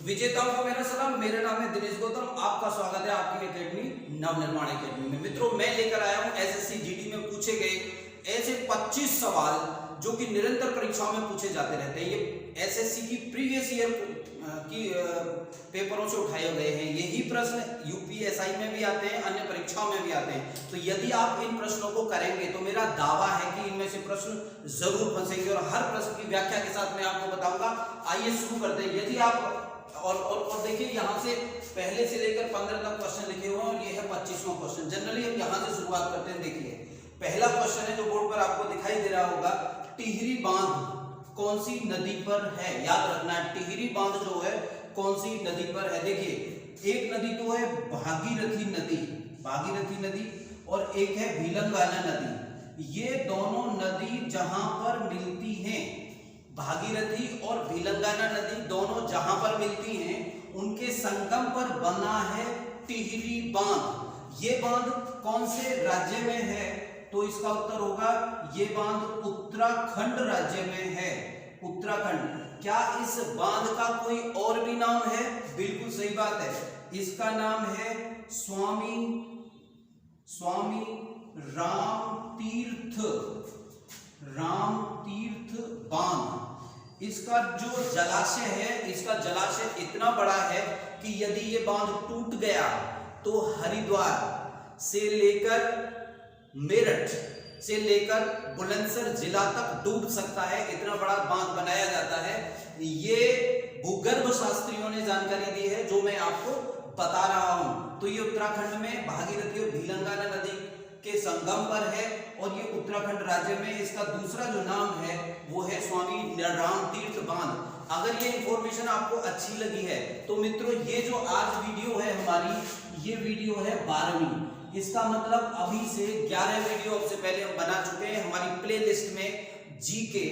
विजेताओं को मेरा सलाम। मेरा नाम है दिनेश गौतम। आपका स्वागत है आपकी एकेडमी नवनिर्माण एकेडमी में। मित्रों, मैं लेकर आया हूं एसएससी जीडी में पूछे गए ऐसे 25 सवाल जो कि निरंतर परीक्षाओं में पूछे जाते रहते हैं। ये एसएससी की प्रीवियस ईयर की पेपरों से उठाए गए हैं। यही प्रश्न यूपीएसआई में भी आते हैं, अन्य परीक्षाओं में भी आते हैं। तो यदि आप इन प्रश्नों को करेंगे तो मेरा दावा है कि इनमें से प्रश्न जरूर फंसेंगे और हर प्रश्न की व्याख्या के साथ मैं आपको बताऊंगा। आइए शुरू करते हैं। यदि आप और देखिए, यहाँ से पहले से लेकर 15 तक क्वेश्चन लिखे हुए हैं और ये है 25वां क्वेश्चन। जनरली हम यहाँ से शुरुआत करते हैं। देखिए, पहला क्वेश्चन है जो बोर्ड पर आपको दिखाई दे रहा होगा, टिहरी बांध कौन सी नदी पर है? याद रखना है, टिहरी बांध जो है कौन सी नदी पर है। देखिए, एक नदी तो है भागीरथी नदी और एक है भिलंगाना नदी। ये दोनों नदी जहां पर मिलती हैं, भागीरथी और भिलंगाना नदी दोनों जहां पर मिलती हैं, उनके संगम पर बना है टिहरी बांध। ये बांध कौन से राज्य में है? तो इसका उत्तर होगा ये बांध उत्तराखंड राज्य में है। उत्तराखंड। क्या इस बांध का कोई और भी नाम है? बिल्कुल सही बात है, इसका नाम है स्वामी राम तीर्थ बांध। इसका जो जलाशय है, इसका जलाशय इतना बड़ा है कि यदि ये बांध टूट गया तो हरिद्वार से लेकर मेरठ से लेकर बुलंदशहर जिला तक डूब सकता है। इतना बड़ा बांध बनाया जाता है। ये भूगर्भ शास्त्रियों ने जानकारी दी है जो मैं आपको बता रहा हूं। तो ये उत्तराखंड में भागीरथी और भिलंगाना नदी के संगम पर है और ये उत्तराखंड राज्य में। इसका दूसरा जो नाम है वो है स्वामी राम तीर्थ बांध। अगर ये इंफॉर्मेशन आपको अच्छी लगी है तो मित्रों, ये जो आज वीडियो है हमारी, ये वीडियो है 12वीं। इसका मतलब अभी से 11 वीडियो आपसे पहले हम बना चुके हैं। हमारी प्लेलिस्ट में जीके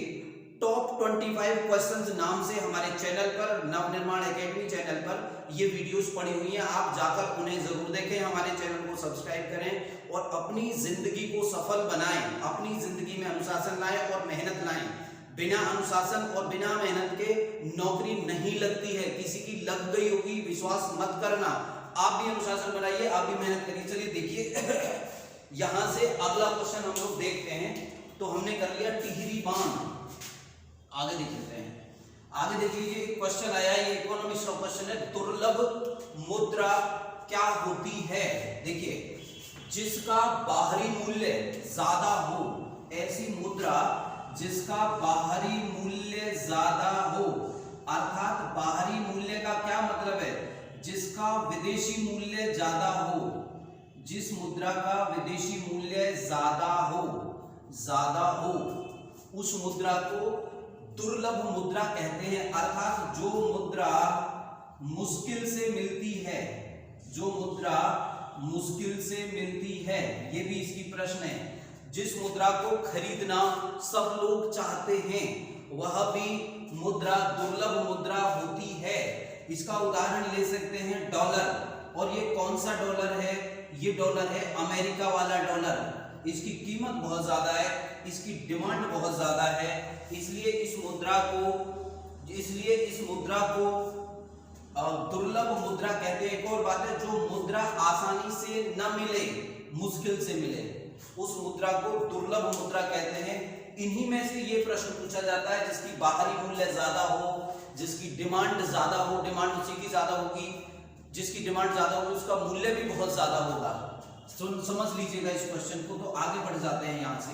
टॉप 25 क्वेश्चंस नाम से हमारे चैनल पर, नवनिर्माण एकेडमी चैनल पर ये वीडियोस पड़ी हुई हैं। आप जाकर उन्हें जरूर देखें, हमारे चैनल को सब्सक्राइब करें और अपनी जिंदगी को सफल बनाएं। अपनी जिंदगी में अनुशासन लाएं और मेहनत लाएं। बिना अनुशासन और बिना मेहनत के नौकरी नहीं लगती है। किसी की लग गई होगी, विश्वास मत करना। आप भी अनुशासन बनाइए, आप भी मेहनत करिए। चलिए देखिए, यहां से अगला क्वेश्चन हम लोग देखते हैं। तो हमने कर लिया टिहरी बांध। आगे देख लेते हैं। आगे देख लीजिए, क्वेश्चन आया, ये इकोनॉमिक्स का क्वेश्चन है। दुर्लभ मुद्रा क्या होती है? देखिए, जिसका बाहरी मूल्य ज्यादा हो, ऐसी मुद्रा जिसका बाहरी मूल्य ज्यादा हो, अर्थात बाहरी मूल्य का क्या मतलब है? जिसका विदेशी मूल्य ज्यादा हो, जिस मुद्रा का विदेशी मूल्य ज्यादा हो, उस मुद्रा को दुर्लभ मुद्रा कहते हैं। अर्थात जो मुद्रा मुश्किल से मिलती है, जो मुद्रा मुश्किल से मिलती है, ये भी इसकी प्रश्न है। जिस मुद्रा को खरीदना सब लोग चाहते हैं, वह भी मुद्रा दुर्लभ मुद्रा होती है। इसका उदाहरण ले सकते हैं डॉलर। और ये कौन सा डॉलर है? ये डॉलर है अमेरिका वाला डॉलर। इसकी कीमत बहुत ज्यादा है, इसकी डिमांड बहुत ज्यादा है, इसलिए इस मुद्रा को दुर्लभ मुद्रा कहते हैं। एक और बात है, जो मुद्रा आसानी से न मिले, मुश्किल से मिले, उस मुद्रा को दुर्लभ मुद्रा कहते हैं। इन्हीं में से ये प्रश्न पूछा जाता है, जिसकी बाहरी मूल्य ज्यादा हो, जिसकी डिमांड ज्यादा हो, डिमांड उसी की ज्यादा होगी, जिसकी डिमांड ज्यादा होगी उसका मूल्य भी बहुत ज्यादा होगा। समझ लीजिएगा इस क्वेश्चन को। तो आगे बढ़ जाते हैं यहां से।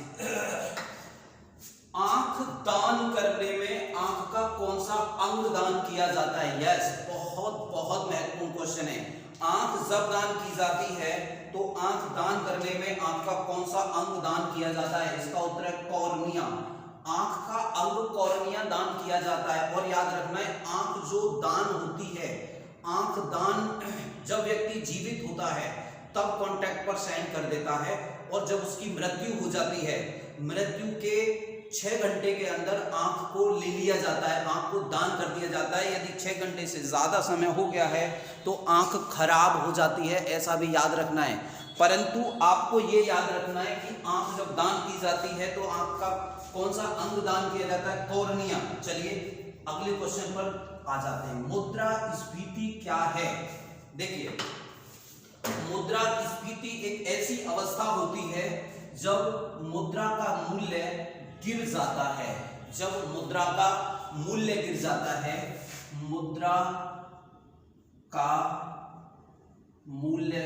आंख दान करने में आंख का कौन सा अंग दान किया जाता है? यस, बहुत महत्वपूर्ण क्वेश्चन है। आंख जब दान की जाती है तो आंख दान करने में आंख का कौन सा अंग दान किया जाता है? इसका उत्तर है कॉर्निया। आंख का अंग कॉर्निया दान किया जाता है। और याद रखना है, आंख जो दान होती है, आंख दान जब व्यक्ति जीवित होता है तब कॉन्ट्रैक्ट पर साइन कर देता है, और जब उसकी मृत्यु हो जाती है, मृत्यु के 6 घंटे के अंदर आंख को ले लिया जाता है, आंख को दान कर दिया जाता है। यदि 6 घंटे से ज्यादा समय हो गया है तो आंख खराब हो जाती है, ऐसा भी याद रखना है। परंतु आपको ये याद रखना है कि आंख जब दान की जाती है तो आंख का कौन सा अंग दान किया जाता है? कॉर्निया। चलिए अगले क्वेश्चन पर आ जाते हैं। मुद्रास्फीति क्या है? देखिए, मुद्रास्फीति एक ऐसी अवस्था होती है जब मुद्रा का मूल्य गिर जाता है। जब मुद्रा का मूल्य गिर जाता है, मुद्रा का मूल्य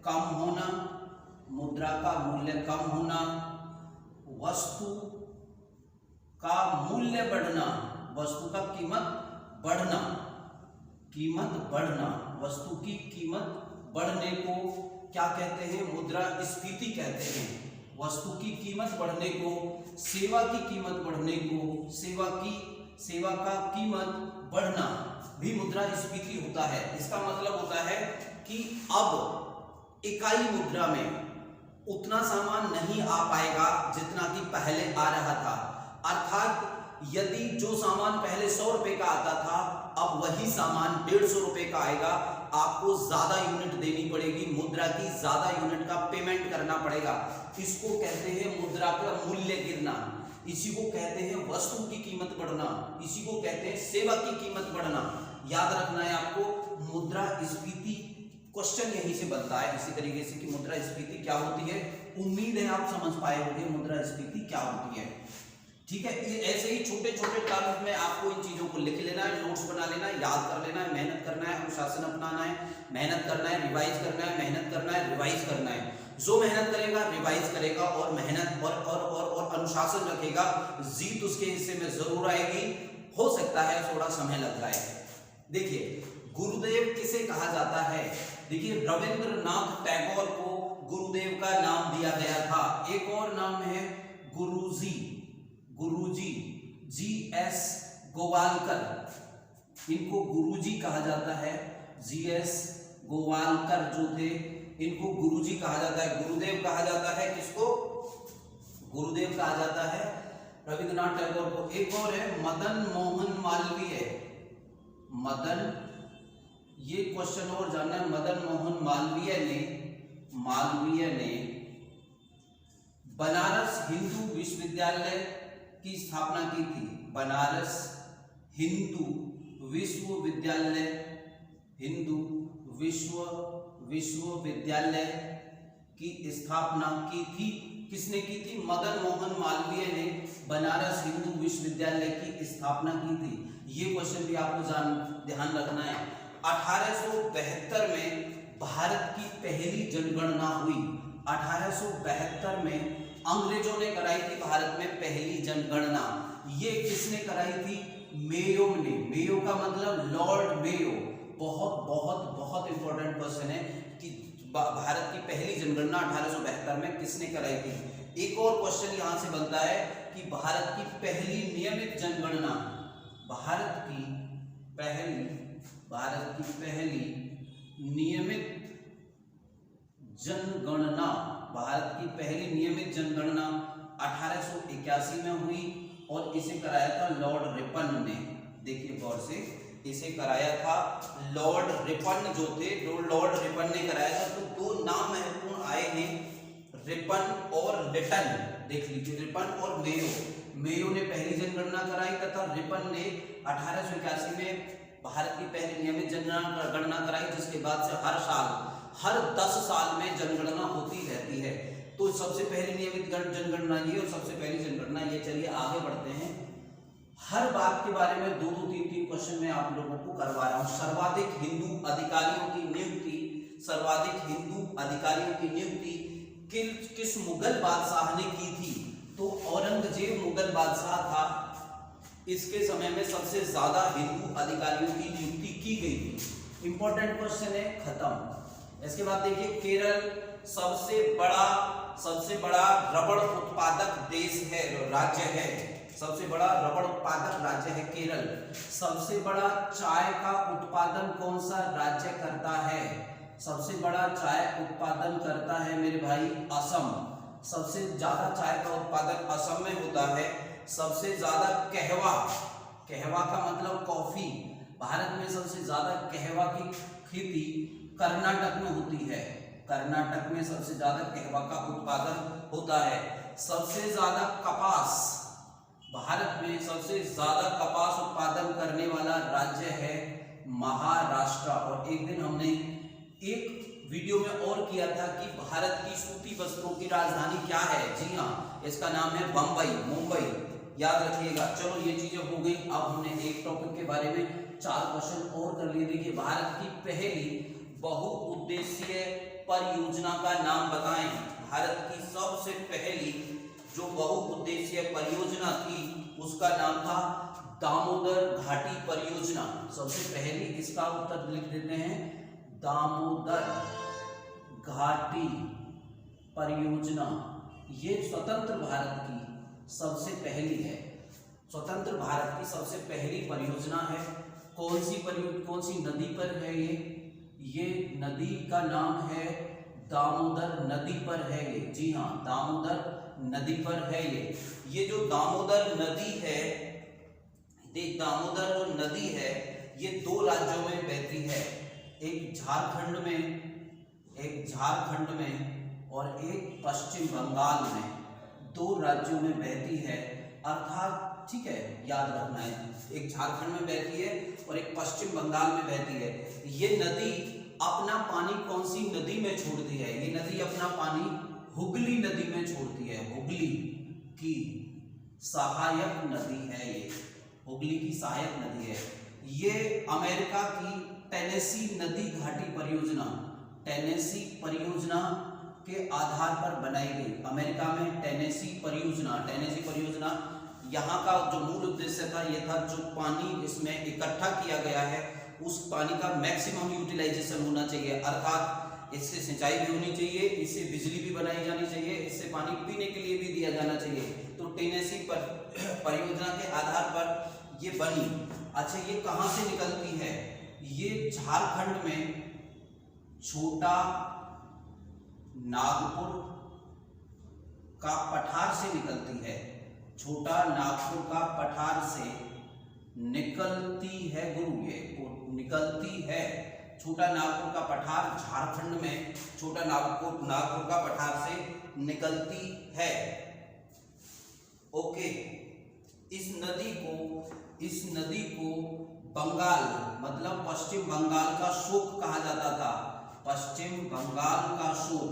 कम होना, मुद्रा का मूल्य कम होना, वस्तु का मूल्य बढ़ना, वस्तु का कीमत बढ़ना, कीमत बढ़ना, वस्तु की कीमत बढ़ने को क्या कहते हैं? मुद्रास्फीति कहते हैं। वस्तु की कीमत बढ़ने को, सेवा की कीमत बढ़ने को, सेवा का कीमत बढ़ना भी मुद्रास्फीति होता है। इसका मतलब होता है कि अब इकाई मुद्रा में उतना सामान नहीं आ पाएगा जितना कि पहले आ रहा था। अर्थात यदि जो सामान पहले 100 रुपए का आता था, अब वही सामान 150 रुपए का आएगा। आपको ज्यादा यूनिट देनी पड़ेगी, मुद्रा की ज्यादा यूनिट का पेमेंट करना पड़ेगा। इसको कहते हैं मुद्रा का मूल्य गिरना, इसी को कहते हैं वस्तु की कीमत बढ़ना, इसी को कहते हैं सेवा की कीमत बढ़ना। याद रखना है आपको, मुद्रास्फीति क्वेश्चन यहीं से बनता है इसी तरीके से कि मुद्रास्फीति क्या होती है। उम्मीद है आप समझ पाए होंगे मुद्रास्फीति क्या होती है। ठीक है, ये ऐसे ही छोटे छोटे टर्म्स में आपको इन चीजों को लिख लेना है, नोट्स बना लेना है, याद कर लेना है, मेहनत करना है, अनुशासन अपनाना है, मेहनत करना है, रिवाइज करना है, मेहनत करना है, रिवाइज करना है। जो मेहनत करेगा, रिवाइज करेगा और मेहनत और अनुशासन रखेगा, जीत उसके हिस्से में जरूर आएगी। हो सकता है थोड़ा समय लग जाए। देखिए, गुरुदेव किसे कहा जाता है? देखिए, रविंद्रनाथ टैगोर को गुरुदेव का नाम दिया गया था। एक और नाम है गुरुजी, GS गोवालकर, इनको गुरुजी कहा जाता है। GS गोवालकर जो थे, इनको गुरुजी कहा जाता है। गुरुदेव कहा जाता है किसको? गुरुदेव कहा जाता है रविंद्रनाथ टैगोर को। एक और है मदन मोहन मालवीय। मदन, ये क्वेश्चन और जानना है, मदन मोहन मालवीय ने बनारस हिंदू विश्वविद्यालय की स्थापना की थी। बनारस हिंदू विश्वविद्यालय की स्थापना की थी। किसने की थी? मदन मोहन मालवीय ने बनारस हिंदू विश्वविद्यालय की स्थापना की थी। ये क्वेश्चन भी आपको ध्यान रखना है। 1872 में भारत की पहली जनगणना हुई। 1872 में अंग्रेजों ने कराई थी भारत में पहली जनगणना। ये किसने कराई थी? मेयो ने। मेयो का मतलब लॉर्ड मेयो। बहुत बहुत बहुत इंपॉर्टेंट क्वेश्चन है कि भारत की पहली जनगणना 1872 में किसने कराई थी। एक और क्वेश्चन यहां से बनता है कि भारत की पहली नियमित जनगणना, भारत की पहली नियमित जनगणना 1881 में हुई और इसे कराया था लॉर्ड रिपन ने। देखिए गौर से, इसे कराया था लॉर्ड रिपन जो थे, लॉर्ड रिपन ने कराया था। तो दो नाम महत्वपूर्ण आए हैं, रिपन और लिटन। देख लीजिए, रिपन और मेयो। मेयो ने पहली जनगणना कराई तथा रिपन ने 1881 में भारत की पहली नियमित जनगणना कराई, जिसके बाद से हर 10 साल में जनगणना होती रहती है। तो सबसे पहली नियमित जनगणना ये और सबसे पहली जनगणना ये। चलिए आगे बढ़ते हैं। हर बात के बारे में 2-2, 3-3 क्वेश्चन मैं आप लोगों को करवा रहा हूं। सर्वाधिक हिंदू अधिकारियों की नियुक्ति किस मुगल बादशाह ने की थी? तो औरंगजेब मुगल बादशाह था। इसके समय में सबसे ज्यादा हिंदू अधिकारियों की नियुक्ति की गई थी। इंपॉर्टेंट क्वेश्चन है, खत्म। इसके बाद देखिए, केरल सबसे बड़ा रबड़ उत्पादक देश है, राज्य है। सबसे बड़ा रबड़ उत्पादक राज्य है केरल। सबसे बड़ा चाय का उत्पादन कौन सा राज्य करता है? सबसे बड़ा चाय उत्पादन करता है मेरे भाई असम। सबसे ज्यादा चाय का उत्पादन असम में होता है। सबसे ज्यादा कहवा का मतलब कॉफी, भारत में सबसे ज्यादा कहवा की खेती कर्नाटक में होती है। कर्नाटक में सबसे ज्यादा कहवा का उत्पादन होता है। सबसे ज्यादा कपास, भारत में सबसे ज्यादा कपास उत्पादन करने वाला राज्य है महाराष्ट्र। और एक दिन हमने एक वीडियो में और किया था कि भारत की सूती वस्त्रों की राजधानी क्या है। जी हाँ, इसका नाम है बम्बई, मुंबई, याद रखिएगा। चलो ये चीजें हो गई। अब हमने एक टॉपिक के बारे में 4 क्वेश्चन और कर लिए। देखिए, भारत की पहली बहुउद्देशीय परियोजना का नाम बताएं। भारत की सबसे पहली जो बहुउद्देशीय परियोजना थी उसका नाम था दामोदर घाटी परियोजना। सबसे पहली, इसका उत्तर लिख देते हैं, दामोदर घाटी परियोजना। ये स्वतंत्र भारत की सबसे पहली है, स्वतंत्र भारत की सबसे पहली परियोजना है। कौन सी नदी पर है ये नदी का नाम है दामोदर नदी पर है ये। जी हाँ, दामोदर नदी पर है ये जो दामोदर नदी है, देख, दामोदर जो नदी है ये 2 राज्यों में बहती है, एक झारखंड में और एक पश्चिम बंगाल में। 2 राज्यों में बहती है, अर्थात ठीक है, याद रखना है, एक झारखंड में बहती है और एक पश्चिम बंगाल में बहती है। ये नदी अपना पानी कौन सी नदी में छोड़ती है? ये नदी अपना पानी हुगली नदी में छोड़ती है। हुगली की सहायक नदी है ये, हुगली की सहायक नदी है ये। अमेरिका की टेनेसी नदी घाटी परियोजना, टेनेसी परियोजना के आधार पर बनाई गई। अमेरिका में टेनेसी परियोजना, यहाँ का जो मूल उद्देश्य था ये था, जो पानी इसमें इकट्ठा किया गया है उस पानी का मैक्सिमम यूटिलाइजेशन होना चाहिए, अर्थात इससे सिंचाई भी होनी चाहिए, इससे बिजली भी बनाई जानी चाहिए, इससे पानी पीने के लिए भी दिया जाना चाहिए। तो टेनेसी परियोजना के आधार पर ये बनी। अच्छा, ये कहाँ से निकलती है? ये झारखंड में छोटा नागपुर का पठार से निकलती है। छोटा नागपुर का पठार से निकलती है गुरु, ये निकलती है। छोटा नागपुर का पठार झारखंड में छोटा नागपुर का पठार से निकलती है। ओके, इस नदी को बंगाल मतलब पश्चिम बंगाल का शोक कहा जाता था। पश्चिम बंगाल का शोक,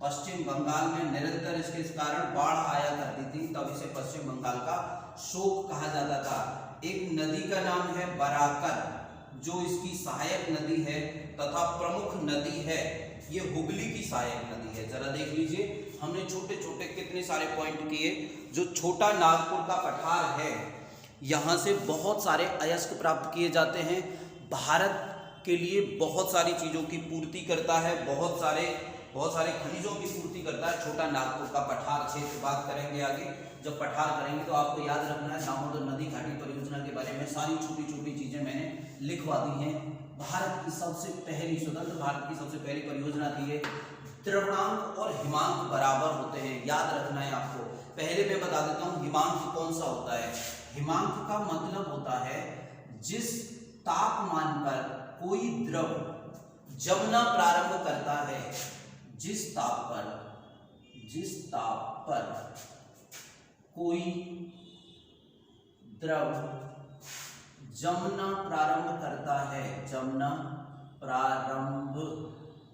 पश्चिम बंगाल में निरंतर इसके कारण बाढ़ आया करती थी, तब इसे पश्चिम बंगाल का शोक कहा जाता था। एक नदी का नाम है बराकर, जो इसकी सहायक नदी है तथा प्रमुख नदी है। ये हुगली की सहायक नदी है। जरा देख लीजिए, हमने छोटे छोटे कितने सारे पॉइंट किए। जो छोटा नागपुर का पठार है, यहाँ से बहुत सारे अयस्क प्राप्त किए जाते हैं। भारत के लिए बहुत सारी चीज़ों की पूर्ति करता है, बहुत सारे खनिजों की पूर्ति करता है छोटा नागपुर का पठार क्षेत्र। बात करेंगे आगे, जब पठार करेंगे तो आपको याद रखना है दामोदर नदी घाटी परियोजना के बारे में सारी छोटी छोटी चीजें मैंने लिखवा दी हैं। भारत की सबसे पहली, स्वतंत्र भारत की सबसे पहली परियोजना थी ये। द्रवणांक और हिमांक बराबर होते हैं, याद रखना है आपको। पहले मैं बता देता हूँ हिमांक कौन सा होता है। हिमांक का मतलब होता है जिस तापमान पर कोई द्रव जमना प्रारंभ करता है, जिस ताप पर कोई द्रव जमना प्रारंभ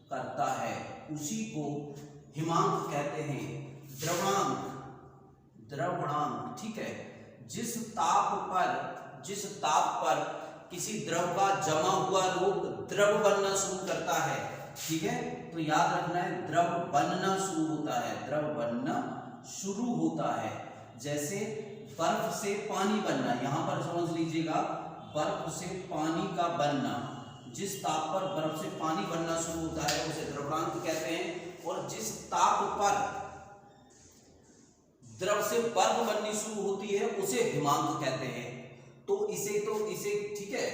करता है, उसी को हिमांक कहते हैं। द्रवणांक, ठीक है। जिस ताप पर किसी द्रव का जमा हुआ रूप द्रव बनना शुरू करता है, ठीक है, तो याद रखना है द्रव बनना शुरू होता है। जैसे बर्फ से पानी बनना, यहां पर समझ लीजिएगा, बर्फ से पानी का बनना, जिस ताप पर बर्फ से पानी बनना शुरू होता है उसे द्रवणांक कहते हैं। और जिस ताप पर द्रव से बर्फ बननी शुरू होती है उसे हिमांक कहते हैं। तो इसे ठीक है।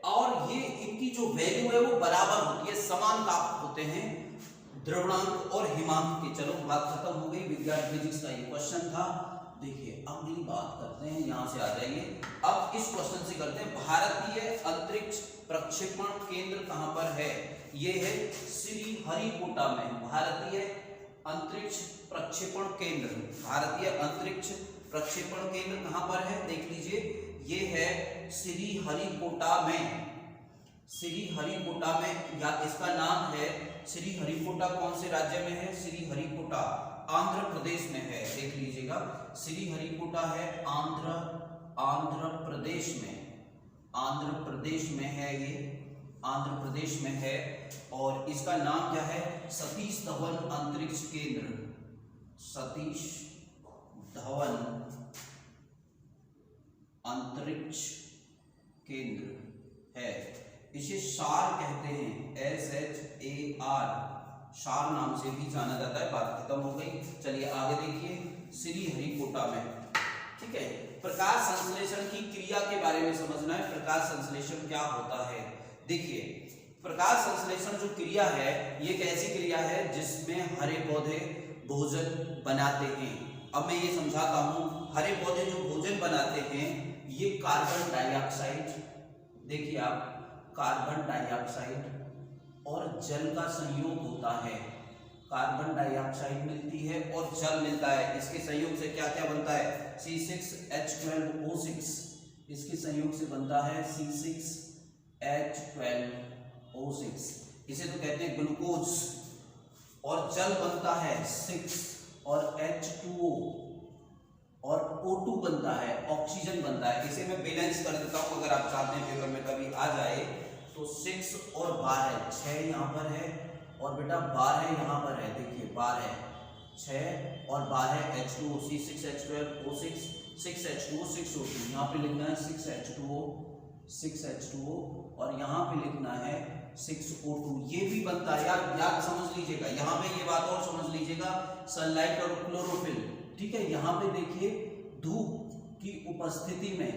और ये इनकी जो वैल्यू है वो बराबर होती है, समान ताप होते हैं द्रवणांक और हिमांक के। चलो बात खत्म हो गई, विज्ञान फिजिक्स का ये क्वेश्चन था। देखिए अगली बात करते हैं, यहां से आ जाइए। अब इस क्वेश्चन से करते हैं, भारतीय अंतरिक्ष प्रक्षेपण केंद्र कहां पर है? ये है श्रीहरिकोटा में। भारतीय अंतरिक्ष प्रक्षेपण केंद्र कहां पर है? देख लीजिए, ये है श्रीहरिकोटा में। श्रीहरिकोटा में, या इसका नाम है श्रीहरिकोटा। कौन से राज्य में है? श्रीहरिकोटा आंध्र प्रदेश में है, देख लीजिएगा। श्रीहरिकोटा है आंध्र प्रदेश में, आंध्र प्रदेश में है, ये आंध्र प्रदेश में है। और इसका नाम क्या है? सतीश धवन अंतरिक्ष केंद्र, सतीश धवन अंतरिक्ष केंद्र है। इसे शार कहते हैं, SHAR, शार नाम से भी जाना जाता है। बात खत्म हो गई। चलिए आगे देखिए, श्रीहरिकोटा में, ठीक है। प्रकाश संश्लेषण की क्रिया के बारे में समझना है। प्रकाश संश्लेषण क्या होता है? देखिए, प्रकाश संश्लेषण जो क्रिया है, ये एक ऐसी क्रिया है जिसमें हरे पौधे भोजन बनाते हैं। अब मैं ये समझाता हूँ। हरे पौधे जो भोजन बनाते हैं, ये कार्बन डाइऑक्साइड, देखिए आप, कार्बन डाइऑक्साइड और जल का संयोग होता है। कार्बन डाइऑक्साइड मिलती है और जल मिलता है। इसके संयोग से क्या क्या बनता है? C6H12O6, इसके संयोग से बनता है C6H12O6, इसे तो कहते हैं ग्लूकोज। और जल बनता है 6 और H2O और O2 बनता है, ऑक्सीजन बनता है। इसे मैं बैलेंस कर देता हूं, अगर आप चाहते हैं पेपर में कभी आ जाए तो 6 और 12, 6 यहाँ पर है और बेटा 12 यहाँ पर है। देखिए 12, 6 और 12 H2O, C6H12O6, 6H2O, 6O2। यहाँ पे लिखना है 6H2O, 6H2O और यहाँ पे लिखना है 6O2। ये भी बनता है, याद समझ लीजिएगा। यहाँ पे ये बात और समझ लीजिएगा, सनलाइट और क्लोरोफिल, ठीक है। यहाँ पे देखिए धूप की उपस्थिति में,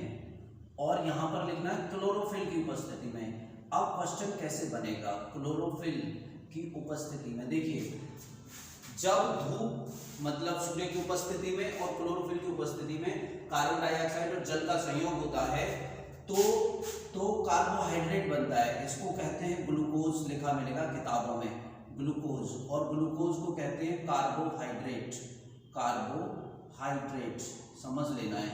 और यहाँ पर लिखना है क्लोरोफिल की उपस्थिति में। अब क्वेश्चन कैसे बनेगा? क्लोरोफिल की उपस्थिति में, देखिए जब धूप मतलब सूर्य की उपस्थिति में और क्लोरोफिल की उपस्थिति में कार्बन डाइऑक्साइड और जल का संयोग होता है तो कार्बोहाइड्रेट बनता है। इसको कहते हैं ग्लूकोज, लिखा मिलेगा किताबों में ग्लूकोज, और ग्लूकोज को कहते हैं कार्बोहाइड्रेट। कार्बोहाइड्रेट समझ लेना है,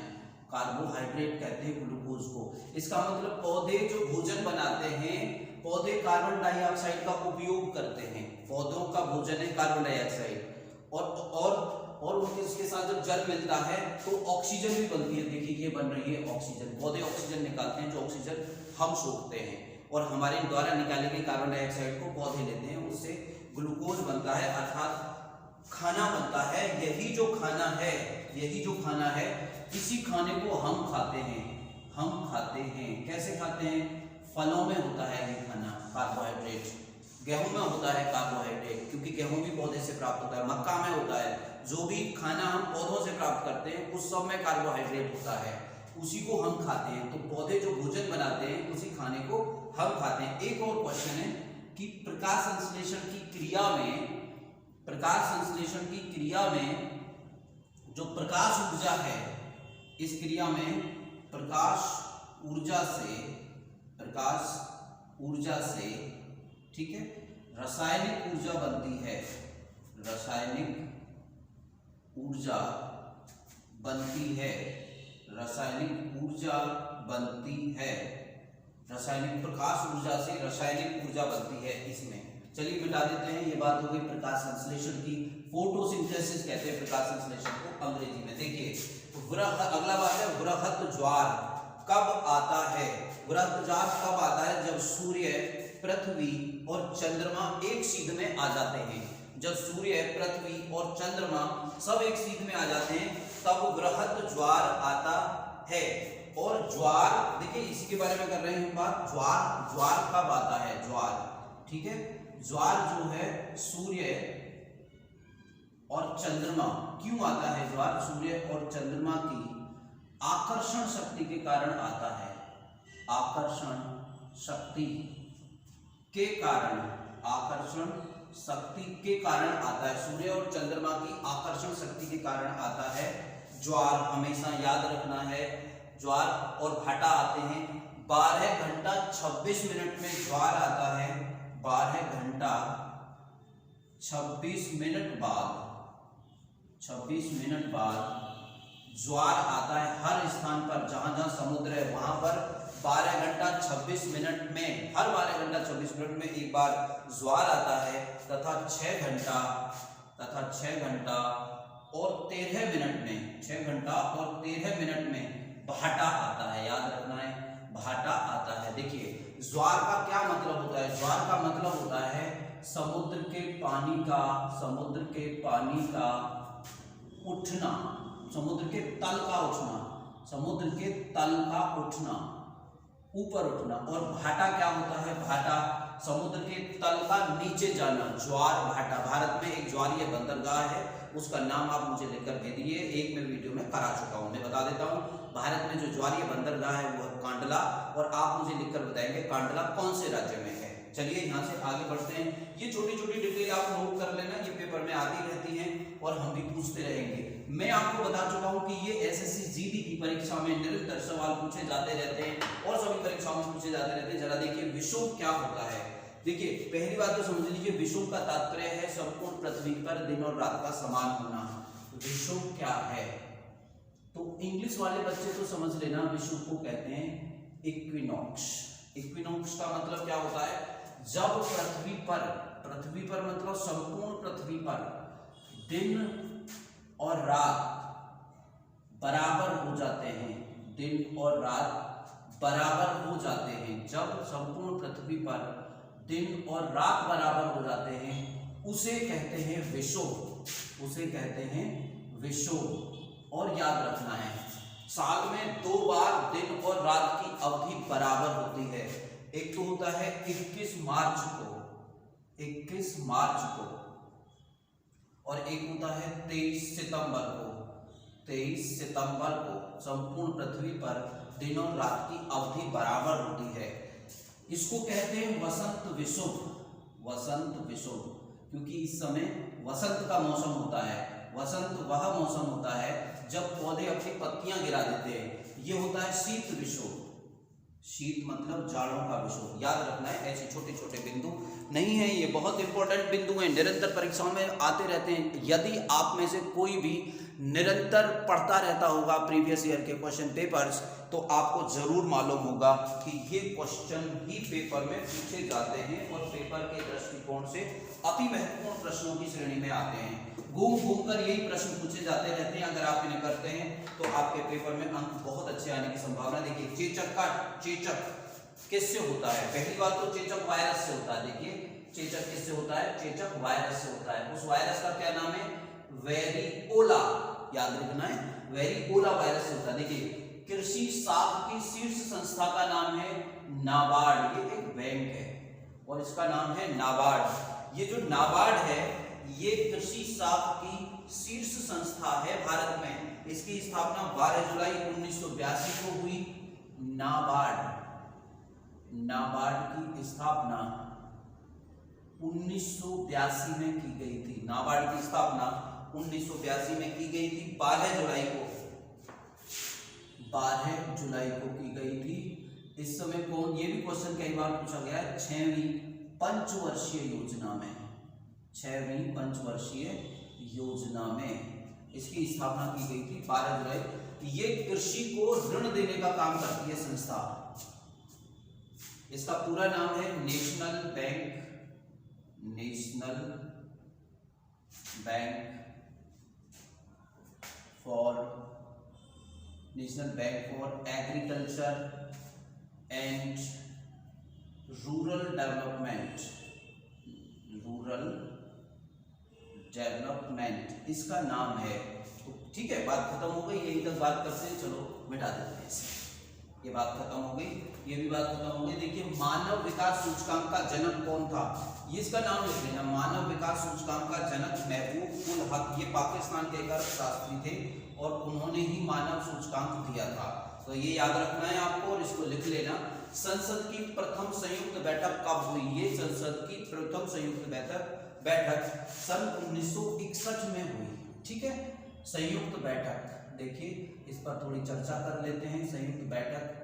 कार्बोहाइड्रेट कहते हैं ग्लूकोज को। इसका मतलब पौधे जो भोजन बनाते हैं, पौधे कार्बन डाइऑक्साइड का उपयोग करते हैं। पौधों का भोजन है कार्बन डाइऑक्साइड, और उसके साथ जब जल मिलता है तो ऑक्सीजन भी बनती है। देखिए ये बन रही है ऑक्सीजन, पौधे ऑक्सीजन निकालते हैं, जो ऑक्सीजन हम सोखते हैं, और हमारे द्वारा निकाले गए कार्बन डाइऑक्साइड को पौधे लेते हैं, उससे ग्लूकोज बनता है, अर्थात खाना बनता है। यही जो खाना है, इसी खाने को हम खाते हैं। कैसे खाते हैं? फलों में होता है ये खाना, कार्बोहाइड्रेट। गेहूं में होता है कार्बोहाइड्रेट, क्योंकि गेहूं भी पौधे से प्राप्त होता है। मक्का में होता है। जो भी खाना हम पौधों से प्राप्त करते हैं उस सब में कार्बोहाइड्रेट होता है, उसी को हम खाते हैं। तो पौधे जो भोजन बनाते हैं उसी खाने को हम खाते हैं। एक और क्वेश्चन है कि प्रकाश संश्लेषण की क्रिया में जो प्रकाश ऊर्जा है, इस क्रिया में प्रकाश ऊर्जा से ठीक है रासायनिक ऊर्जा बनती है। रासायनिक प्रकाश ऊर्जा से रासायनिक ऊर्जा बनती है इसमें। चलिए मिटा देते हैं, ये बात हो गई प्रकाश संश्लेषण की। फोटोसिंथेसिस कहते हैं प्रकाश संश्लेषण को अंग्रेजी में। देखिए अगला बात है वृहत ज्वार कब आता है? वृहत ज्वार कब आता है? जब सूर्य, पृथ्वी और चंद्रमा एक सीध में आ जाते हैं। जब सूर्य, पृथ्वी और चंद्रमा सब एक सीध में आ जाते हैं तब वृहत ज्वार आता है। और ज्वार देखिए इसी के बारे में कर रहे हैं हम बात। ज्वार कब आता है? ज्वार, ठीक है। ज्वार जो है सूर्य और चंद्रमा, क्यों आता है ज्वार? सूर्य और चंद्रमा की आकर्षण शक्ति के कारण आता है। आकर्षण शक्ति के कारण आता है। सूर्य और चंद्रमा की आकर्षण शक्ति के कारण आता है ज्वार। हमेशा याद रखना है, ज्वार और भाटा आते हैं 12 घंटा 26 मिनट में ज्वार आता है। 12 घंटा 26 मिनट बाद ज्वार आता है। हर स्थान स्थान पर जहां जहां समुद्र है वहां पर 12 घंटा 26 मिनट में, हर 12 घंटा 26 मिनट में एक बार ज्वार आता है तथा 6 घंटा और 13 मिनट में, 6 घंटा और 13 मिनट में भाटा आता है। याद रखना है, भाटा आता है। देखिए ज्वार का क्या मतलब होता है? ज्वार का मतलब होता है समुद्र के पानी का उठना, समुद्र के तल का उठना, ऊपर उठना। और भाटा क्या होता है? भाटा समुद्र के तल का नीचे जाना, ज्वार भाटा। भारत में एक ज्वारीय बंदरगाह है, उसका नाम आप मुझे लिखकर भेजिए, एक मैं वीडियो में करा चुका हूं। मैं बता देता हूं, भारत में जो ज्वारीय बंदरगाह है वो कांडला, और आप मुझे लिखकर बताएंगे कांडला कौन से राज्य में है। चलिए यहाँ से आगे बढ़ते हैं। ये छोटी छोटी डिटेल आप नोट कर लेना, ये पेपर में आती रहती हैं और हम भी पूछते रहेंगे। मैं आपको बता चुका हूं कि ये एसएससी जीडी की परीक्षा में निरंतर सवाल पूछे जाते रहते हैं और सभी परीक्षाओं में पूछे जाते रहते हैं। जरा देखिए विषुव क्या होता है। देखिए पहली बात तो समझ लीजिए, विषुव का तात्पर्य है संपूर्ण पृथ्वी पर दिन और रात का समान होना। विषुव क्या है? तो इंग्लिश वाले बच्चे तो समझ लेना, विषुव को कहते हैं इक्विनॉक्स। इक्विनॉक्स का मतलब क्या होता है? जब पृथ्वी पर मतलब संपूर्ण पृथ्वी पर दिन और रात बराबर हो जाते हैं, दिन और रात बराबर हो जाते हैं। जब संपूर्ण पृथ्वी पर दिन और रात बराबर हो जाते हैं उसे कहते हैं विषुव, उसे कहते हैं विषुव। और याद रखना है, साल में 2 बार दिन और रात की अवधि बराबर होती है। एक तो होता है 21 मार्च को और एक होता है 23 सितंबर को। संपूर्ण पृथ्वी पर दिन और रात की अवधि बराबर होती है। इसको कहते हैं वसंत विषुव, क्योंकि इस समय वसंत का मौसम होता है। वसंत वह मौसम होता है जब पौधे अपनी पत्तियां गिरा देते हैं। ये होता है शीत विषुव। शीत मतलब जाड़ों का विषुव। याद रखना है, ऐसे छोटे छोटे बिंदु नहीं है, ये बहुत इंपॉर्टेंट बिंदु हैं, निरंतर परीक्षाओं में आते रहते हैं। यदि आप में से कोई भी निरंतर पढ़ता रहता होगा प्रीवियस ईयर के क्वेश्चन पेपर्स, तो आपको जरूर मालूम होगा कि ये क्वेश्चन ही पेपर में पूछे जाते हैं और पेपर के दृष्टिकोण से अति महत्वपूर्ण प्रश्नों की श्रेणी में आते हैं। घूम घूम कर यही प्रश्न पूछे जाते रहते हैं। अगर आप इन्हें करते हैं तो आपके पेपर में अंक बहुत अच्छे आने की संभावना। देखिए चेचक किससे होता है? पहली बात तो चेचक वायरस से होता है। देखिए चेचक किससे होता है? चेचक वायरस से होता है। उस वायरस का क्या नाम है? वेरिओला। याद रखना है, वेरिओला वायरस से होता है। देखिए कृषि शास्त्र की शीर्ष संस्था का नाम है नाबार्ड। ये एक बैंक है और इसका नाम है नाबार्ड। ये जो नाबार्ड है ये कृषि शास्त्र की शीर्ष संस्था है भारत में। इसकी स्थापना 12 जुलाई 1982 को हुई। नाबार्ड की स्थापना 1982 में की गई थी। नाबार्ड की स्थापना 1982 में की गई थी। 12 जुलाई को की गई थी। इस समय कौन, ये भी क्वेश्चन कई बार पूछा गया है, 6वीं पंचवर्षीय योजना में इसकी स्थापना की गई थी 12 जुलाई। ये कृषि को ऋण देने का काम करती है संस्था। इसका पूरा नाम है national bank for agriculture and rural development इसका नाम है। तो ठीक है, बात खत्म हो गई। यही तक बात करते हैं, चलो मिटा देते हैं इसे। ये बात खत्म हो गई, ये भी बात खत्म हो गई। देखिए मानव विकास सूचकांक का जनक कौन था? ये इसका नाम लिख लेना, मानव विकास सूचकांक का जनक महबूब उल हक। ये पाकिस्तान के एक अर्थशास्त्री थे और उन्होंने ही मानव सूचकांक दिया था। तो ये याद रखना है आपको और इसको लिख लेना। संसद की प्रथम संयुक्त बैठक कब हुई? ये संसद की प्रथम संयुक्त बैठक सन 1961 में हुई। ठीक है, संयुक्त बैठक। देखिए इस पर थोड़ी चर्चा कर लेते हैं। संयुक्त बैठक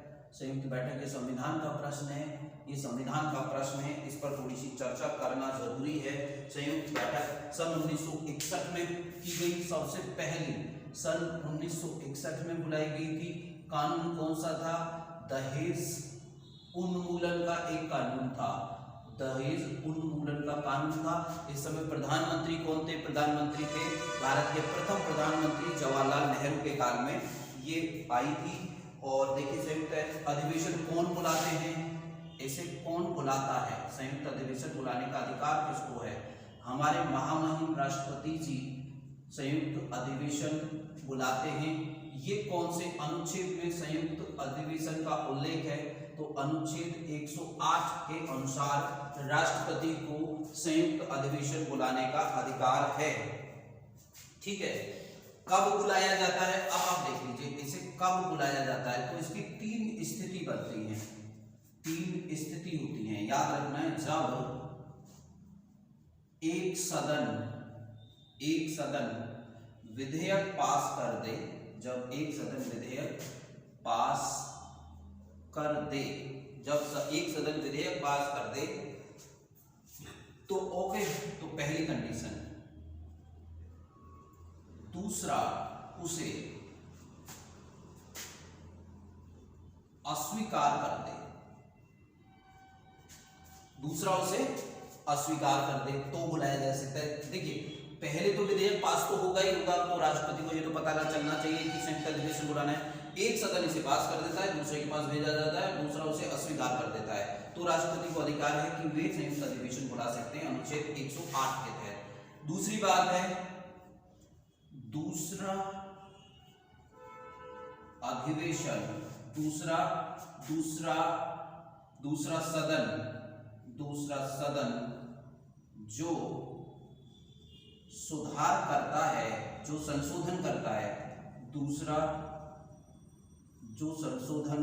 ये संविधान का प्रश्न है, ये संविधान का प्रश्न है, इस पर थोड़ी सी चर्चा करना जरूरी है। संयुक्त बैठक सन 1961 में की गई, सबसे पहली सन 1961 में बुलाई गई थी। कानून कौन सा था? दहेज उन्मूलन का एक कानून था, दहेज उन्मूलन का कानून था। इस समय प्रधानमंत्री कौन थे? प्रधानमंत्री थे भारत के प्रथम प्रधानमंत्री जवाहरलाल नेहरू के काल में ये आई थी। और देखिए संयुक्त अधिवेशन कौन बुलाते हैं? इसे कौन बुलाता है? संयुक्त अधिवेशन बुलाने का अधिकार किसको है? हमारे महामहिम राष्ट्रपति जी संयुक्त अधिवेशन बुलाते हैं। ये कौन से अनुच्छेद में संयुक्त अधिवेशन का उल्लेख है? तो अनुच्छेद 108 के अनुसार राष्ट्रपति को संयुक्त अधिवेशन बुलाने का अधिकार है। ठीक है, कब बुलाया जाता है? अब आप देख लीजिए इसे कब बुलाया जाता है। तो इसकी तीन स्थिति बनती है, तीन स्थिति होती है, याद रखना है। जब एक सदन विधेयक पास कर दे, जब एक सदन विधेयक पास कर दे, जब एक सदन विधेयक पास कर दे तो ओके, तो पहली कंडीशन। दूसरा, उसे अस्वीकार कर दे, दूसरा उसे अस्वीकार कर दे तो बुलाया जा सकता है। देखिए पहले तो विधेयक पास तो होगा ही होगा, तो राष्ट्रपति को ये तो पता चलना चाहिए कि संयुक्त अधिवेशन बुलाना है। एक सदन इसे पास कर देता है, दूसरे के पास भेजा जाता है, दूसरा उसे अस्वीकार कर देता है, तो राष्ट्रपति को अधिकार है कि वे संयुक्त अधिवेशन बुला सकते हैं अनुच्छेद 108 के तहत। दूसरी बात है, दूसरा अधिवेशन, दूसरा सदन जो सुधार करता है, जो संशोधन करता है, दूसरा जो संशोधन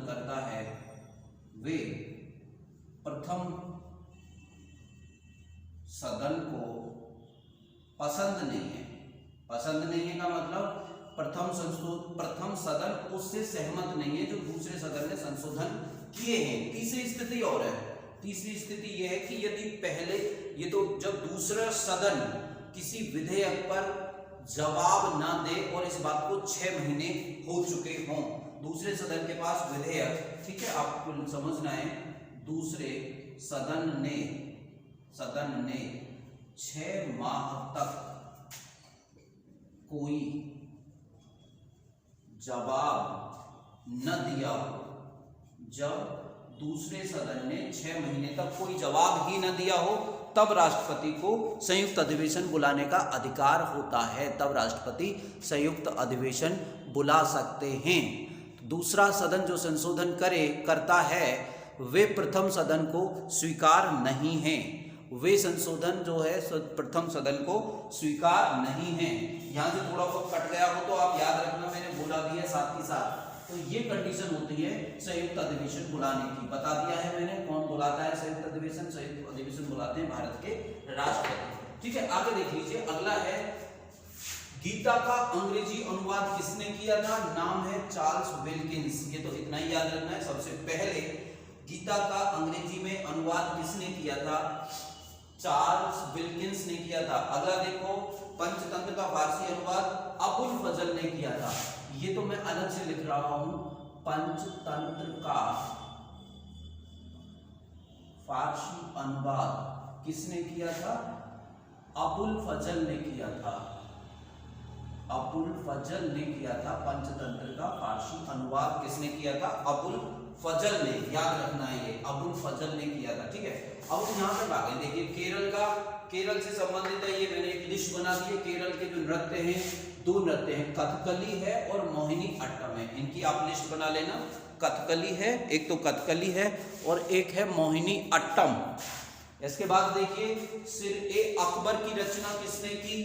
करता है वे प्रथम सदन को पसंद नहीं है का मतलब प्रथम सदन उससे सहमत नहीं है जो दूसरे सदन ने संशोधन किए हैं। तीसरी स्थिति और है, तीसरी स्थिति यह है कि यदि पहले ये तो जब दूसरा सदन किसी विधेयक पर जवाब ना दे और इस बात को 6 महीने हो चुके हों, दूसरे सदन के पास विधेयक, ठीक है आपको समझना है, दूसरे सदन ने 6 माह तक कोई जवाब न दिया, जब दूसरे सदन ने 6 महीने तक कोई जवाब ही न दिया हो, तब राष्ट्रपति को संयुक्त अधिवेशन बुलाने का अधिकार होता है, तब राष्ट्रपति संयुक्त अधिवेशन बुला सकते हैं। दूसरा सदन जो संशोधन करता है वे प्रथम सदन को स्वीकार नहीं है, वे संशोधन जो है प्रथम सदन को स्वीकार नहीं है। यहाँ से थोड़ा सा कट गया हो तो आप याद रखना, मैंने बोला भी है साथ ही साथ। तो ये कंडीशन होती है संयुक्त अधिवेशन बुलाने की, बता दिया है मैंने कौन बुलाता है संयुक्त अधिवेशन। संयुक्त अधिवेशन बुलाते हैं भारत के राष्ट्रपति। ठीक है, आगे देख लीजिए, अगला है गीता का अंग्रेजी अनुवाद किसने किया था? नाम है चार्ल्स विल्किंस। ये तो इतना ही याद रखना है। सबसे पहले गीता का अंग्रेजी में अनुवाद किसने किया था? चार्ल्स विल्किंस ने किया था। अगला देखो, पंचतंत्र का फारसी अनुवाद अबुल फजल ने किया था। ये तो मैं अलग से लिख रहा हूं, पंचतंत्र का फारसी अनुवाद किसने किया था? अबुल फजल ने किया था, अबुल फजल ने किया था। पंचतंत्र का फारसी अनुवाद किसने किया था? अबुल फजल ने, याद रखना है ये अबुल फजल ने किया था। ठीक है, अब हम यहाँ पे आगे देखिए, केरल से संबंधित है, ये मैंने एक लिस्ट बना दी है। केरल के जो नृत्य हैं, 2 नृत्य हैं, कथकली है और मोहिनी अट्टम है। इनकी आप लिस्ट बना लेना। कथकली है, एक तो कथकली है और एक है मोहिनी अट्टम। इसके बाद देखिए, सिर-ए-अकबर की रचना किसने की?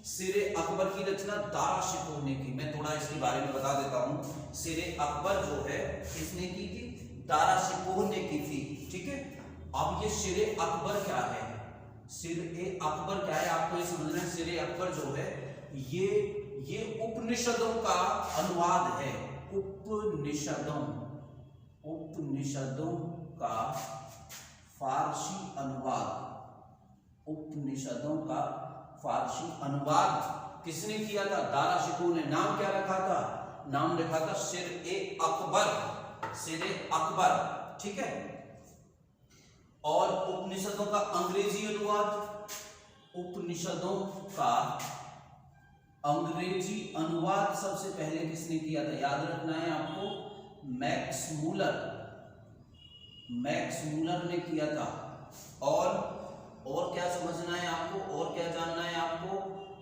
सिर-ए-अकबर की रचना दारा शिकोह ने की। मैं थोड़ा इसके बारे में बता देता हूँ। सिर-ए-अकबर जो है किसने की थी? दारा शिकोह ने की थी। ठीक है, अब ये सिर-ए-अकबर क्या है? सिर-ए-अकबर क्या है आपको ये समझना है। सिर-ए-अकबर जो है ये उपनिषदों का अनुवाद है। उपनिषदों का फारसी अनुवाद, उपनिषदों का फारसी अनुवाद किसने किया था? दारा शिकोह ने। नाम क्या रखा था? नाम रखा था शेर-ए-अकबर, शेर-ए-अकबर, ठीक है। और उपनिषदों का अंग्रेजी अनुवाद, उपनिषदों का अंग्रेजी अनुवाद सबसे पहले किसने किया था? याद रखना है आपको, मैक्स मूलर, मैक्स मूलर ने किया था। और क्या समझना है आपको, और क्या जानना है आपको?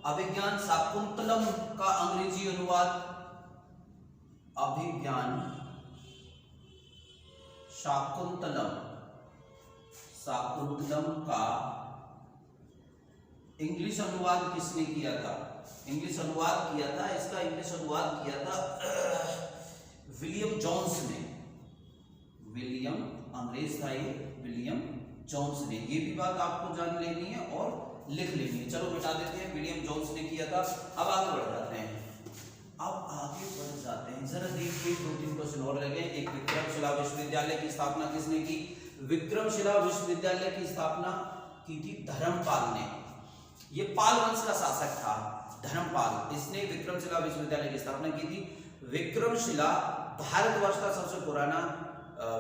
अभिज्ञान शाकुंतलम का अंग्रेजी अनुवाद, अभिज्ञान शाकुंतलम, शाकुंतलम का इंग्लिश अनुवाद किसने किया था? इंग्लिश अनुवाद किया था, इसका इंग्लिश अनुवाद किया था विलियम जोन्स ने। विलियम, अंग्रेज था ये, विलियम जोन्स ने। ये भी बात आपको जान लेनी है और लिख लेनी है। चलो मिटा देते हैं, विलियम जोन्स ने किया था। अब आगे बढ़ जाते हैं, अब आगे बढ़ जाते हैं। जरा देखिए 2-3 क्वेश्चन और रह गए। एक, विक्रमशिला विश्वविद्यालय की स्थापना किसने की? विक्रमशिला विश्वविद्यालय की स्थापना की थी धर्मपाल ने। ये पाल वंश का शासक था धर्मपाल, इसने विक्रमशिला विश्वविद्यालय की स्थापना की थी। विक्रमशिला भारतवर्ष का सबसे पुराना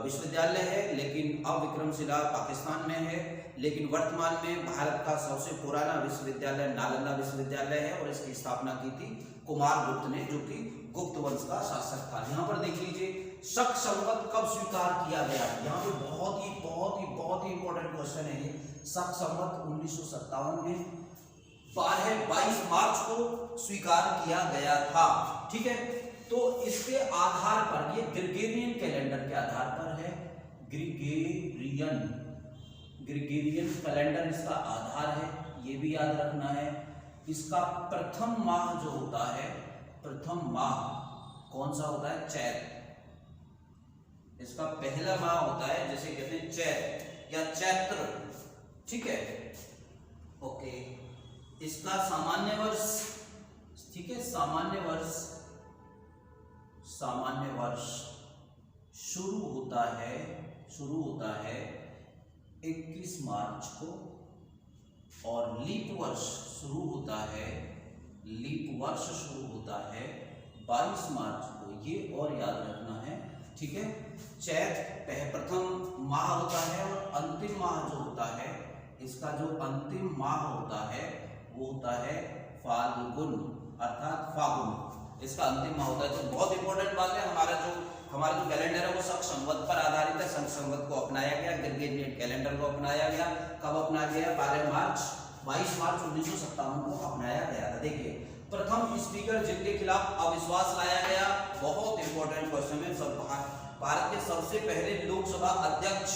विश्वविद्यालय है, लेकिन अब विक्रमशिला पाकिस्तान में है। लेकिन वर्तमान में भारत का सबसे पुराना विश्वविद्यालय नालंदा विश्वविद्यालय है और इसकी स्थापना की थी कुमारगुप्त ने, जो कि गुप्त वंश का शासक था। यहाँ पर देख लीजिए, शक संवत कब स्वीकार किया गया? यहाँ पे बहुत ही इंपॉर्टेंट क्वेश्चन है ये। शक संवत 1957 में 22 मार्च को स्वीकार किया गया था, ठीक है। तो इसके आधार पर, ये ग्रिगोरियन कैलेंडर के आधार पर है, ग्रिगोरियन कैलेंडर इसका आधार है, ये भी याद रखना है। इसका प्रथम माह जो होता है, प्रथम माह कौन सा होता है? चैत। इसका पहला माह होता है, जैसे कहते हैं चैत या चैत्र, ठीक है, ओके। इसका सामान्य वर्ष, ठीक है, सामान्य वर्ष शुरू होता है 21 मार्च को, और लीप वर्ष शुरू होता है 22 मार्च को, ये और याद रखना है, ठीक है। चैत प्रथम माह होता है और अंतिम माह जो होता है, इसका जो अंतिम माह होता है वो होता है फाल्गुन, अर्थात फागुन, इसका अंतिम माह होता है। तो बहुत इंपॉर्टेंट बात है, हमारा जो कैलेंडर है वो शक संवत पर आधारित है। शक संवत को अपनाया गया, ग्रिगोरियन कैलेंडर को अपनाया गया। कब अपनाया गया? 22 मार्च 1957 को अपनाया गया था। देखिए, प्रथम स्पीकर जिनके खिलाफ अविश्वास लाया गया, बहुत इंपॉर्टेंट क्वेश्चन है। भारत के सबसे पहले लोकसभा अध्यक्ष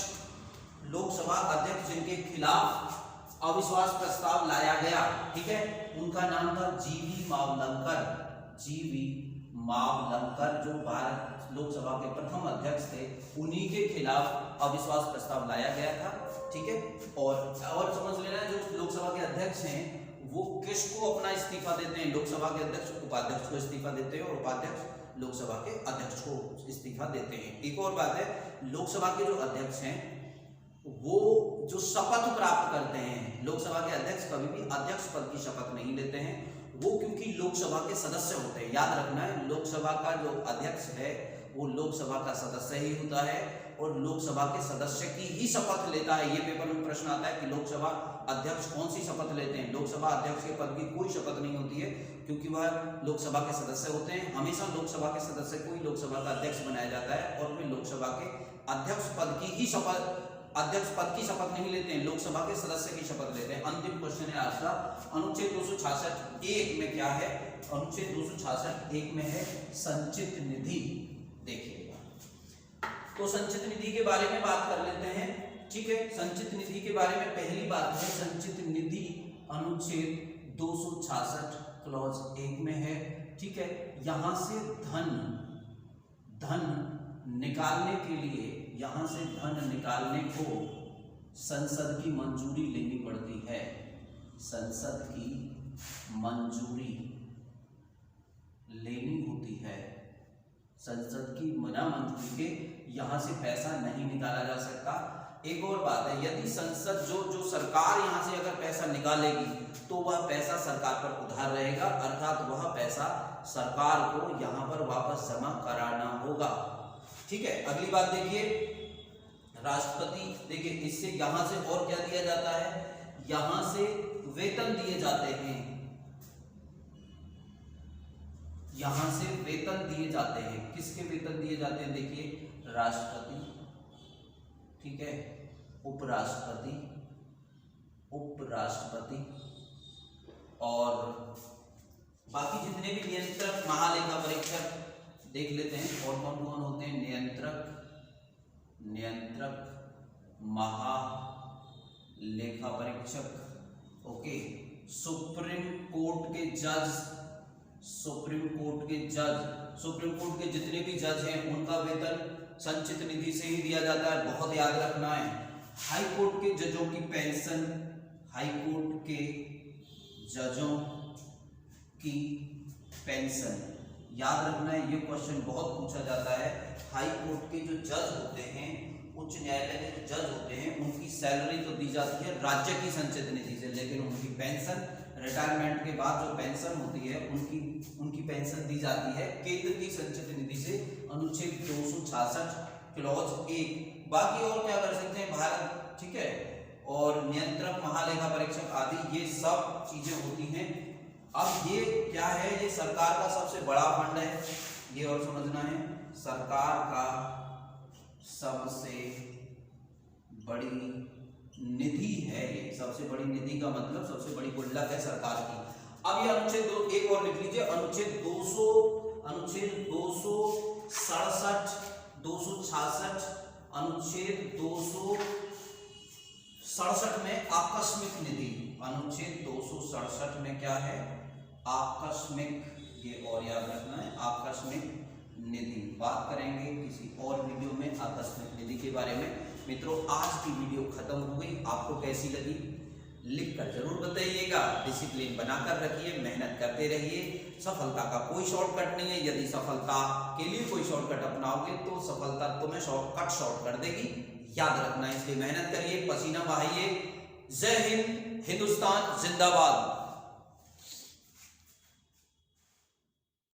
जिनके खिलाफ अविश्वास प्रस्ताव लाया गया, ठीक है, उनका नाम था जीवी मावलंकर, जो भारत लोकसभा के प्रथम अध्यक्ष थे। उन्हीं के खिलाफ अविश्वास प्रस्ताव लाया गया था, ठीक है। और समझ लेना, जो लोकसभा के अध्यक्ष हैं वो किसको अपना इस्तीफा देते हैं? लोकसभा के अध्यक्ष उपाध्यक्ष को इस्तीफा देते हैं, और उपाध्यक्ष लोकसभा के अध्यक्ष को इस्तीफा देते हैं। एक और बात है, लोकसभा के जो अध्यक्ष हैं वो जो शपथ प्राप्त करते हैं, लोकसभा के अध्यक्ष कभी भी अध्यक्ष पद की शपथ नहीं लेते हैं, वो क्योंकि लोकसभा के सदस्य होते हैं। याद रखना है, लोकसभा का जो अध्यक्ष है वो लोकसभा का सदस्य ही होता है, और लोकसभा के सदस्य की ही शपथ लेता है। ये पेपर में प्रश्न आता है कि लोकसभा अध्यक्ष कौन सी शपथ लेते हैं? लोकसभा अध्यक्ष के पद की कोई शपथ नहीं होती है, क्योंकि वह लोकसभा के सदस्य होते हैं। हमेशा लोकसभा के सदस्य को ही लोकसभा का अध्यक्ष बनाया जाता है, और वे लोकसभा के अध्यक्ष पद की ही शपथ नहीं लेते हैं, लोकसभा के सदस्य की शपथ लेते हैं। अंतिम क्वेश्चन है आज का, अनुच्छेद 266(1) में क्या है? अनुच्छेद 266(1) में है संचित निधि। देखिएगा, तो संचित निधि के बारे में बात कर लेते हैं, ठीक है। संचित निधि के बारे में पहली बात है, संचित निधि अनुच्छेद 266 क्लॉज 1 में है, ठीक है। यहां से धन निकालने के लिए, यहां से धन निकालने को संसद की मंजूरी लेनी पड़ती है। संसद की मंजूरी लेनी होती है। संसद की बिना मंजूरी के यहां से पैसा नहीं निकाला जा सकता। एक और बात है, यदि संसद जो सरकार यहाँ से अगर पैसा निकालेगी तो वह पैसा सरकार पर उधार रहेगा, अर्थात वह पैसा सरकार को यहाँ पर वापस जमा कराना होगा। ठीक है, अगली बात देखिए, राष्ट्रपति, देखिए इससे यहाँ से और क्या दिया जाता है, यहाँ से वेतन दिए जाते हैं, यहाँ से वेतन दिए जाते हैं। किसके वेतन दिए जाते हैं, देखिए राष्ट्रपति, ठीक है, उपराष्ट्रपति, उपराष्ट्रपति और बाकी जितने भी नियंत्रक, महालेखा परीक्षक देख लेते हैं और कौन कौन होते हैं, नियंत्रक, महालेखा परीक्षक, ओके, सुप्रीम कोर्ट के जज, सुप्रीम कोर्ट के जज, सुप्रीम कोर्ट के जितने भी जज हैं उनका वेतन संचित निधि से ही दिया जाता है, बहुत याद रखना है। हाई कोर्ट के जजों की पेंशन, हाई कोर्ट के जजों की पेंशन याद रखना है, ये क्वेश्चन बहुत पूछा जाता है। हाई कोर्ट के जो जज होते हैं, उच्च न्यायालय के जो जज होते हैं, उनकी सैलरी तो दी जाती है राज्य की संचित निधि से, लेकिन उनकी पेंशन, रिटायरमेंट के बाद जो पेंशन होती है उनकी पेंशन दी जाती है केंद्र की संचित निधि से, अनुच्छेद 266 क्लॉज 1। बाकी और क्या कर सकते हैं भारत, ठीक है, और नियंत्रक, महालेखा परीक्षक आदि, ये सब चीजें होती हैं। अब ये क्या है, ये सरकार का सबसे बड़ा फंड है, ये और समझना है, सरकार का सबसे बड़ी निधि है, ये सबसे बड़ी निधि का मतलब सबसे बड़ी गुल्लक है सरकार की। अब ये अनुच्छेद एक और लिख लीजिए, अनुच्छेद 267, 266, अनुच्छेद 267 में आकस्मिक निधि, अनुच्छेद 267 में क्या है, आकस्मिक, ये और याद रखना है, आकस्मिक निधि। बात करेंगे किसी और वीडियो में आकस्मिक निधि के बारे में। मित्रों, आज की वीडियो खत्म हो गई, आपको कैसी लगी लिखकर जरूर बताइएगा। डिसिप्लिन बनाकर रखिए, मेहनत करते रहिए, सफलता का कोई शॉर्टकट नहीं है। यदि सफलता के लिए कोई शॉर्टकट अपनाओगे तो सफलता तुम्हें शॉर्ट कर देगी, याद रखना। इसलिए मेहनत करिए, पसीना बहाइए। जय हिंद, हिंदुस्तान जिंदाबाद।